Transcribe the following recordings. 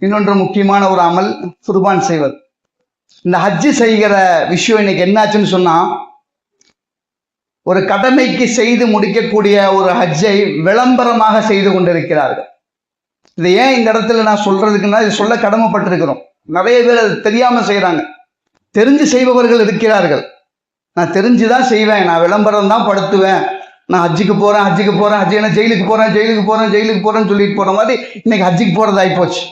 இன்னொன்று முக்கியமான ஒரு அமல் குர்பான் செய்வது. இந்த ஹஜ்ஜு செய்கிற விஷயம் இன்னைக்கு என்னாச்சுன்னு சொன்னா, ஒரு கடமைக்கு செய்து முடிக்கக்கூடிய ஒரு ஹஜ்ஜை விளம்பரமாக செய்து கொண்டிருக்கிறார்கள். இது ஏன் இந்த இடத்துல நான் சொல்றதுக்குன்னா, இது சொல்ல கடமைப்பட்டிருக்கிறோம். நிறைய பேர் அது தெரியாம செய்யறாங்க. தெரிஞ்சு செய்பவர்கள் இருக்கிறார்கள். நான் தெரிஞ்சுதான் செய்வேன், நான் விளம்பரம் தான் படுத்துவேன், நான் ஹஜ்ஜுக்கு போறேன் ஹஜ்ஜு என்ன ஜெயிலுக்கு போறேன்னு சொல்லிட்டு போற மாதிரி இன்னைக்கு ஹஜ்ஜுக்கு போறது ஆயிப்போச்சு.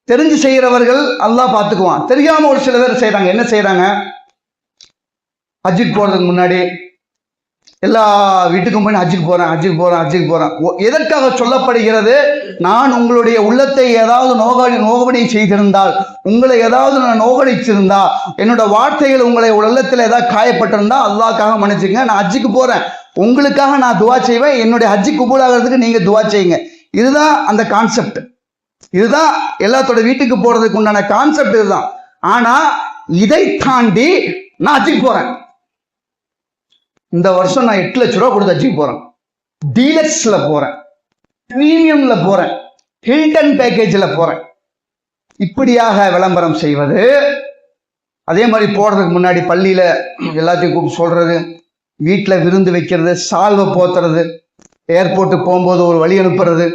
தெரிஞ்சு செய்கிறவர்கள் அல்லாஹ் பார்த்துக்குவான். தெரியாம ஒரு சில பேர் செய்யறாங்க. என்ன செய்யறாங்க? ஹஜ்ஜுக்கு போறதுக்கு முன்னாடி எல்லா வீட்டுக்கும் போய் ஹஜ்ஜுக்கு போறேன். எதற்காக சொல்லப்படுகிறது? நான் உங்களுடைய உள்ளத்தை ஏதாவது நோகடி செய்திருந்தால், உங்களை ஏதாவது நான் நோகடிச்சிருந்தா, என்னோட வார்த்தைகள் உங்களை உள்ளத்தில் ஏதாவது காயப்பட்டிருந்தா அல்லாஹ்க்காக மன்னிச்சுங்க. நான் ஹஜ்ஜுக்கு போறேன், உங்களுக்காக நான் துவா செய்வேன், என்னுடைய ஹஜ்ஜு கபூல் ஆகிறதுக்கு நீங்க துவா செய்யுங்க. இதுதான் அந்த கான்செப்ட். இதுதான் எல்லாத்தோட வீட்டுக்கு போறதுக்கு உண்டான கான்செப்ட் இதுதான். ஆனா இதை தாண்டி நான் ஹஜ்ஜுக்கு போறேன், இந்த வருஷம் நான் 8 லட்ச ரூபா கொடுத்து ஹஜ்ஜுக்கு போறேன், டீலக்ஸ்ல போறேன், பிரீமியம்ல போறேன், ஹில்டன் பேக்கேஜ்ல போறேன், இப்படியாக விளம்பரம் செய்வது. அதே மாதிரி போறதுக்கு முன்னாடி பள்ளியில எல்லாத்தையும் கூப்பிட்டு சொல்றது, வீட்டில் விருந்து வைக்கிறது, சால்வை போத்துறது, ஏர்போர்ட்டுக்கு போகும்போது ஒரு வழி அனுப்புறது.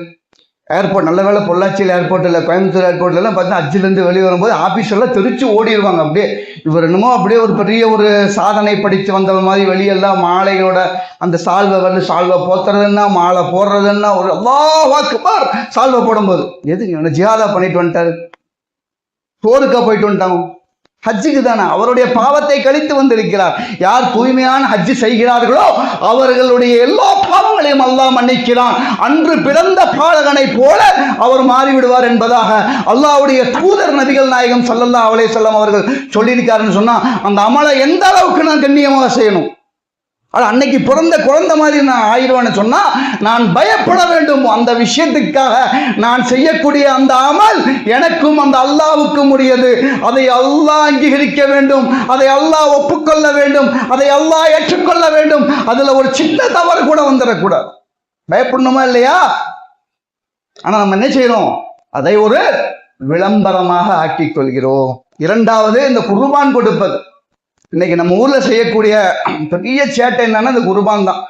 ஏர்போர்ட் நல்ல வேலை பொள்ளாச்சியில் ஏர்போர்ட் இல்லை, கோயம்புத்தூர் ஏர்போர்ட்லாம் பார்த்தா ஹஜ்ஜிலேருந்து வெளியே வரும்போது ஆஃபீஸெல்லாம் தெரிச்சு ஓடிடுவாங்க. அப்படியே இவர் என்னமோ அப்படியே ஒரு பெரிய ஒரு சாதனை படித்து வந்த மாதிரி வெளியெல்லாம் மாலையோட அந்த சால்வை போத்துறதுன்னா, மாலை போடுறதுன்னா, ஒரு அல்லாஹ் அக்பர் சால்வை போடும்போது எதுக்கு ஜிஹாதா பண்ணிட்டு வந்துட்டாரு, போருக்கா போயிட்டு வந்துட்டாங்க, ஹஜ்ஜுக்கு தானே. அவருடைய பாவத்தை கழித்து வந்திருக்கிறார். யார் தூய்மையான ஹஜ்ஜு செய்கிறார்களோ அவர்களுடைய எல்லா பாவங்களையும் அல்லாஹ் மன்னிக்கிறான். அன்று பிறந்த பாலகனை போல அவர் மாறிவிடுவார் என்பதாக அல்லாஹ்வுடைய தூதர் நபிகள் நாயகம் ஸல்லல்லாஹு அலைஹி வஸல்லம் அவர்கள் சொல்லியிருக்காருன்னு சொன்னா, அந்த அமலை எந்த அளவுக்கு நான் கண்ணியமாக செய்யணும். அது அன்னைக்கு பிறந்த குழந்தை மாதிரி நான் ஆயிடுவேன்னு சொன்னா நான் பயப்பட வேண்டும். அந்த விஷயத்துக்காக நான் செய்யக்கூடிய அந்த அமல் எனக்கும் அந்த அல்லாஹ்வுக்கும் உரியது. அதை அல்லாஹ் அங்கீகரிக்க வேண்டும், அதை அல்லாஹ் ஒப்புக்கொள்ள வேண்டும், அதை அல்லாஹ் ஏற்றுக்கொள்ள வேண்டும். அதுல ஒரு சின்ன தவறு கூட வந்துடக்கூடாது. பயப்படணுமா இல்லையா? ஆனா நம்ம என்ன செய்யறோம்? அதை ஒரு விளம்பரமாக ஆக்கிக் கொள்கிறோம். இரண்டாவது, இந்த குர்பான் கொடுப்பது. இன்னைக்கு நம்ம ஊர்ல செய்யக்கூடிய பெரிய சேட்டை என்னன்னா இந்த குர்பான் தான்.